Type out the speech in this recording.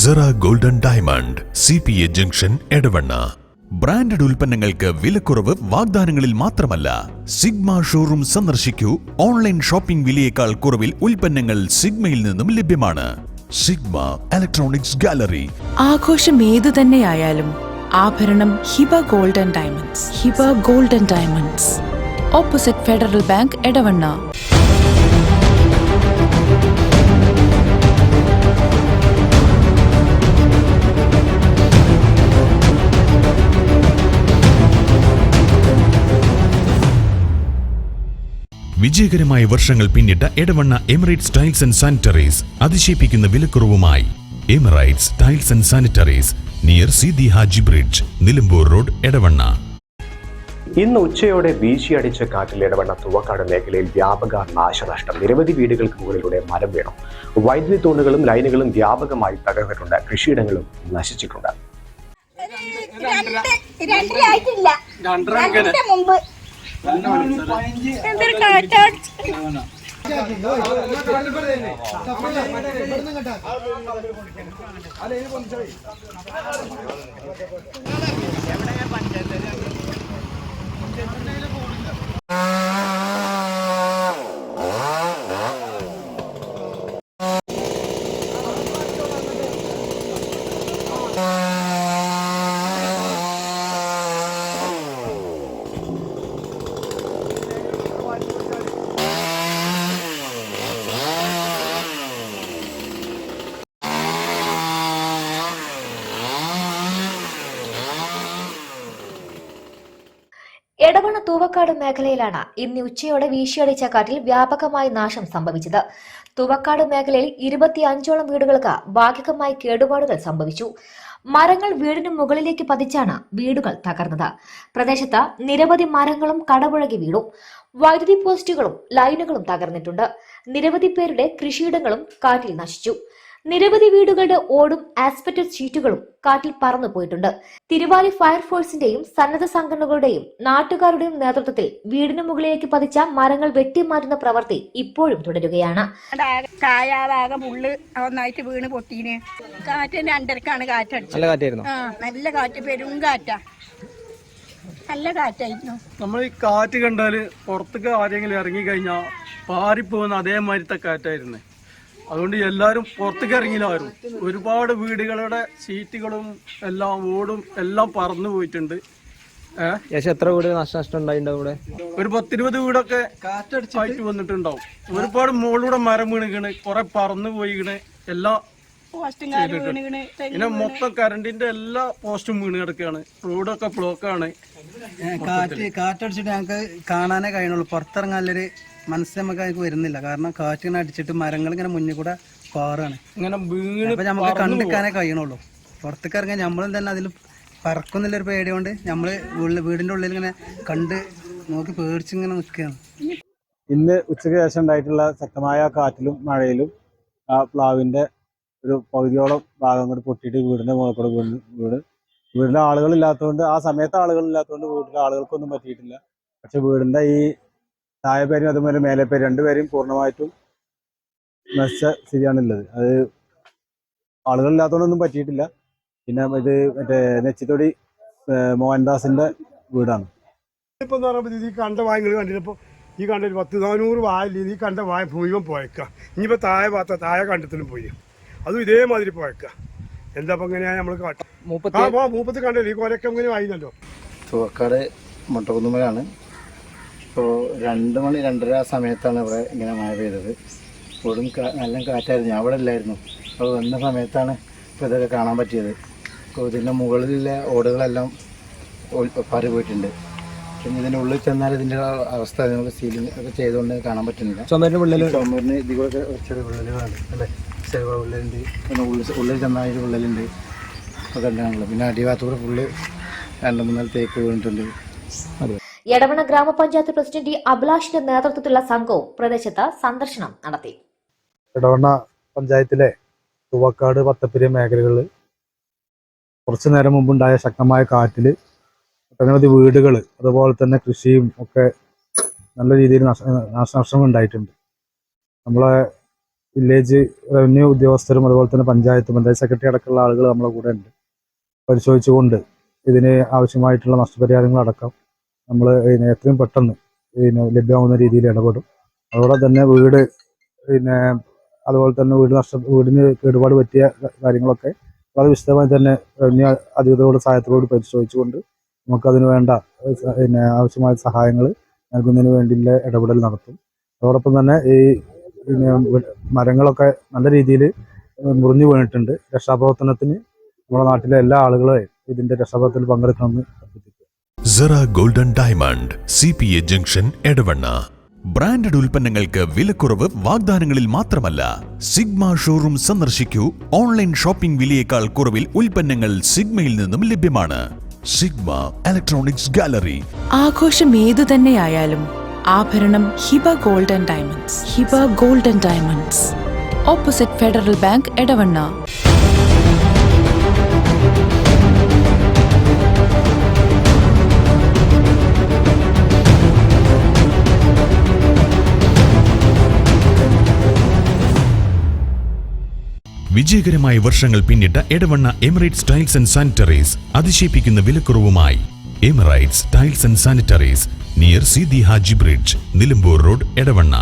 Cera golden diamond CPA junction Edavanna. Branded ഉൽപ്പന്നങ്ങൾക്ക് വിലക്കുറവ് വാഗ്ദാനങ്ങളിൽ മാത്രമല്ല, സിഗ്മ ഷോറൂം സന്ദർശിക്കൂ. ഓൺലൈൻ ഷോപ്പിംഗ് വിലയേക്കാൾ കുറവിൽ ഉൽപ്പന്നങ്ങൾ സിഗ്മയിൽ നിന്നും ലഭ്യമാണ്. Sigma electronics gallery. ആഘോഷം ഏതു തന്നെയായാലും ആഭരണം Hiba golden diamonds. Hiba golden diamonds, opposite Federal Bank, Edavanna. വിജയകരമായ വർഷങ്ങൾ പിന്നിട്ട Edavanna Emirates tiles and sanitaries അതിശയിപ്പിക്കുന്ന വിലക്കുറവുമായി. Emirates tiles and sanitaries, near Seethi Haji bridge, Nilambur road, Edavanna. ഇന്ന് ഉച്ചയോടെ വീശിയടിച്ച കാറ്റിൽ എടവണ്ണ തുവക്കാട് മേഖലയിൽ വ്യാപക നാശനഷ്ടം. നിരവധി വീടുകൾക്ക് മുകളിലൂടെ മരം വീണു. വൈദ്യുതി തൂണുകളും ലൈനുകളും വ്യാപകമായി തകർന്നിട്ടുണ്ട്. കൃഷിയിടങ്ങളും നശിച്ചിട്ടുണ്ട്. എന്തൊരു കാറ്റാണ്. എടവണ്ണ തൂവക്കാട് മേഖലയിലാണ് ഇന്ന് ഉച്ചയോടെ വീശിയടിച്ച കാറ്റിൽ വ്യാപകമായി നാശം സംഭവിച്ചത്. തൂവക്കാട് മേഖലയിൽ 25ഓളം വീടുകൾക്ക് ഭാഗികമായി കേടുപാടുകൾ സംഭവിച്ചു. മരങ്ങൾ വീടിന് മുകളിലേക്ക് പതിച്ചാണ് വീടുകൾ തകർന്നത്. പ്രദേശത്ത് നിരവധി മരങ്ങളും കടപുഴകി വീണു. വൈദ്യുതി പോസ്റ്റുകളും ലൈനുകളും തകർന്നിട്ടുണ്ട്. നിരവധി പേരുടെ കൃഷിയിടങ്ങളും കാറ്റിൽ നശിച്ചു. നിരവധി വീടുകളുടെ ഓടും ആസ്പെറ്റഡ് ഷീറ്റുകളും കാറ്റിൽ പറന്നുപോയിട്ടുണ്ട്. തിരുവാലി ഫയർഫോഴ്സിന്റെയും സന്നദ്ധ സംഘടനകളുടെയും നാട്ടുകാരുടെയും നേതൃത്വത്തിൽ വീടിന് മുകളിലേക്ക് പതിച്ച മരങ്ങൾ വെട്ടിമാറ്റുന്ന പ്രവൃത്തി ഇപ്പോഴും തുടരുകയാണ്. കായാഭാഗം ഉള്ളു ഒന്നായിട്ട് വീണ് പൊട്ടീന്. കാറ്റ് 2:30ക്കാണ് കാറ്റടിച്ചത്. നല്ല കാറ്റ്, പെരും കാറ്റാ, നല്ല കാറ്റായിരുന്നു. നമ്മൾ ഈ കാറ്റ് കണ്ടാല് പുറത്തേക്ക് ആരെങ്കിലും ഇറങ്ങിക്കഴിഞ്ഞാൽ പാറിപ്പോകുന്ന അതേമാതിരത്തെ കാറ്റായിരുന്നു. അതുകൊണ്ട് എല്ലാവരും പുറത്തേക്ക് ഇറങ്ങിയില്ലാരും. ഒരുപാട് വീടുകളുടെ സീറ്റുകളും എല്ലാം ഓടും എല്ലാം പറന്നു പോയിട്ടുണ്ട്. എത്ര വീട് നഷ്ടം ഉണ്ടായിട്ടുണ്ടാവും? ഇവിടെ ഒരു 10-20 വീടൊക്കെ കാറ്റടിച്ചായിട്ട് വന്നിട്ടുണ്ടാവും. ഒരുപാട് മുകളിലൂടെ മരം വീണിക്കണ്, കുറെ പറന്നു പോയിക്കണ്, എല്ലാം പിന്നെ മൊത്തം കറണ്ടിന്റെ എല്ലാ പോസ്റ്റും വീണ് കിടക്കുകയാണ്. റോഡൊക്കെ ബ്ലോക്കാണ്. കാറ്റടിച്ചിട്ട് ഞങ്ങൾക്ക് കാണാനേ കഴിയുള്ളൂ. പുറത്തിറങ്ങാനൊരു മനസ്സ് നമുക്ക് വരുന്നില്ല. കാരണം കാറ്റിങ്ങനെ അടിച്ചിട്ട് മരങ്ങൾ ഇങ്ങനെ മുന്നിൽ കൂടെ പാറാണ്. ഇങ്ങനെ വീണ് നമുക്ക് കണ്ടിക്കാനേ കഴിയണുള്ളൂ. പുറത്തേക്ക് ഇറങ്ങാൻ നമ്മളും തന്നെ അതിൽ പറക്കുന്നില്ലൊരു പേടി കൊണ്ട് നമ്മള് വീടിന്റെ ഉള്ളിൽ ഇങ്ങനെ കണ്ട് നോക്കി പേടിച്ചിങ്ങനെ നിൽക്കുകയാണ്. ഇന്ന് ഉച്ചയ്ക്ക് ശേഷം ഉണ്ടായിട്ടുള്ള ശക്തമായ കാറ്റിലും മഴയിലും ആ പ്ലാവിന്റെ ഒരു പകുതിയോളം ഭാഗം കൂടി പൊട്ടിയിട്ട് വീടിന്റെ മുകളിൽ കൂടെ വീടിന്റെ ആളുകളില്ലാത്തതുകൊണ്ട്, ആ സമയത്ത് ആളുകളില്ലാത്തതുകൊണ്ട് വീട്ടിലെ ആളുകൾക്കൊന്നും പറ്റിയിട്ടില്ല. പക്ഷെ വീടിന്റെ ഈ താഴെപ്പേരും അതുപോലെ മേലെപ്പേരും രണ്ടുപേരും പൂർണ്ണമായിട്ടും നശിച്ച സ്ഥിതിയാണുള്ളത്. അത് ആളുകളില്ലാത്തതുകൊണ്ടൊന്നും പറ്റിയിട്ടില്ല. പിന്നെ ഇത് മറ്റേ നെച്ചിത്തൊടി മോഹൻദാസിന്റെ വീടാണ്. ഇപ്പൊ എന്ന് പറയുമ്പോൾ ഈ കണ്ട വായങ്ങൾ കണ്ടിട്ടപ്പോൾ ഈ കണ്ട ഒരു 100-400 വായല്ല. ഈ കണ്ട വായ മുഴുവൻ പോയേക്കാം. ഇനിയിപ്പോൾ താഴെ കണ്ടത്തിലും പോയി അതും ഇതേമാതിരി പോയേക്കാം. എന്താ ഇപ്പം എങ്ങനെയാണ് നമ്മൾ കാട്ടും? മൂപ്പത്തി കണ്ടല്ലോ ഈ കൊലക്കം ഇങ്ങനെ ആയിരുന്നല്ലോ. തുവക്കാട് മുട്ടക്കുന്നുമലാണ്. ഇപ്പോൾ 2 മണി 2:30 സമയത്താണ് ഇവിടെ ഇങ്ങനെ മഴ പെയ്തത്. കൊടും നല്ല കാറ്റായിരുന്നു. ഞാൻ അവിടെ ഇല്ലായിരുന്നു. അപ്പോൾ വന്ന സമയത്താണ് ഇപ്പോൾ ഇതൊക്കെ കാണാൻ പറ്റിയത്. അപ്പോൾ ഇതിൻ്റെ മുകളിലെ ഓടുകളെല്ലാം പാറി പോയിട്ടുണ്ട്. പിന്നെ ഇതിൻ്റെ ഉള്ളിൽ ചെന്നാൽ ഇതിൻ്റെ അവസ്ഥ നമുക്ക് സീലിംഗ് ഒക്കെ ചെയ്തുകൊണ്ട് കാണാൻ പറ്റുന്നില്ല. ചുമരിന് ഇതിലൊക്കെ ചെറിയ വിള്ളലുകളുണ്ട് അല്ലേ, ചെറിയ വിള്ളലുണ്ട്. പിന്നെ ഉള്ളിൽ ചെന്നാൽ വിള്ളലുണ്ട് ഒക്കെ ഉണ്ടാണല്ലോ. പിന്നെ അടിഭാഗത്തൂടെ ഫുള്ള് 2-3 തേക്ക് വീണിട്ടുണ്ട്. അതെ. എടവണ്ണ ഗ്രാമപഞ്ചായത്ത് പ്രസിഡന്റ് അഭിലാഷിന്റെ നേതൃത്വത്തിലുള്ള സംഘവും പ്രദേശത്ത് സന്ദർശനം നടത്തി. എടവണ്ണ പഞ്ചായത്തിലെ തുവക്കാട് പത്തപ്പിരി മേഖലകളിൽ കുറച്ചു നേരം മുമ്പുണ്ടായ ശക്തമായ കാറ്റിൽ ഒട്ടനവധി വീടുകൾ അതുപോലെ തന്നെ കൃഷിയും ഒക്കെ നല്ല രീതിയിൽ നാശനഷ്ടങ്ങൾ ഉണ്ടായിട്ടുണ്ട്. നമ്മളെ വില്ലേജ് റവന്യൂ ഉദ്യോഗസ്ഥരും അതുപോലെ തന്നെ പഞ്ചായത്ത് സെക്രട്ടറി അടക്കമുള്ള ആളുകൾ നമ്മളെ കൂടെ ഉണ്ട്. പരിശോധിച്ചുകൊണ്ട് ഇതിന് ആവശ്യമായിട്ടുള്ള നഷ്ടപരിഹാരങ്ങളടക്കം നമ്മൾ എത്രയും പെട്ടെന്ന് ലഭ്യമാകുന്ന രീതിയിൽ ഇടപെടും. അതോടെ തന്നെ വീട് അതുപോലെ തന്നെ വീടിന് കേടുപാട് പറ്റിയ കാര്യങ്ങളൊക്കെ വളരെ വിശദമായി തന്നെ റവന്യൂ അധികൃതരുടെ സഹായത്തോട് പരിശോധിച്ചുകൊണ്ട് നമുക്കതിന് വേണ്ട ആവശ്യമായ സഹായങ്ങൾ നൽകുന്നതിന് വേണ്ടിയുള്ള ഇടപെടൽ നടത്തും. അതോടൊപ്പം തന്നെ ഈ മരങ്ങളൊക്കെ നല്ല രീതിയിൽ മുറിഞ്ഞു വീണിട്ടുണ്ട്. രക്ഷാപ്രവർത്തനത്തിന് നമ്മുടെ നാട്ടിലെ എല്ലാ ആളുകളെയും ഇതിന്റെ രക്ഷാപ്രവർത്തനത്തിൽ പങ്കെടുക്കണമെന്ന് അഭ്യർത്ഥിക്കുന്നു. Sera golden diamond CPA junction Edavanna. Branded ഉൽപ്പന്നങ്ങൾക്ക് വിലക്കുറവ് വാഗ്ദാനങ്ങളിൽ മാത്രമല്ല, സിഗ്മ ഷോറൂം സന്ദർശിക്കൂ. ഓൺലൈൻ ഷോപ്പിംഗ് വിലയേക്കാൾ കുറവിൽ ഉൽപ്പന്നങ്ങൾ സിഗ്മയിൽ നിന്നും ലഭ്യമാണ്. Sigma electronics gallery. ആഘോഷം ഏതു തന്നെയായാലും ആഭരണം Hiba golden diamonds. Hiba golden diamonds, opposite Federal Bank, Edavanna. വിജയകരമായ വർഷങ്ങൾ പിന്നിട്ട Edavanna Emirates tiles and sanitaries അതിശയിപ്പിക്കുന്ന വിലക്കുറവുമായി. Emirates tiles and sanitaries, near Seethi Haji bridge, Nilambur road, Edavanna.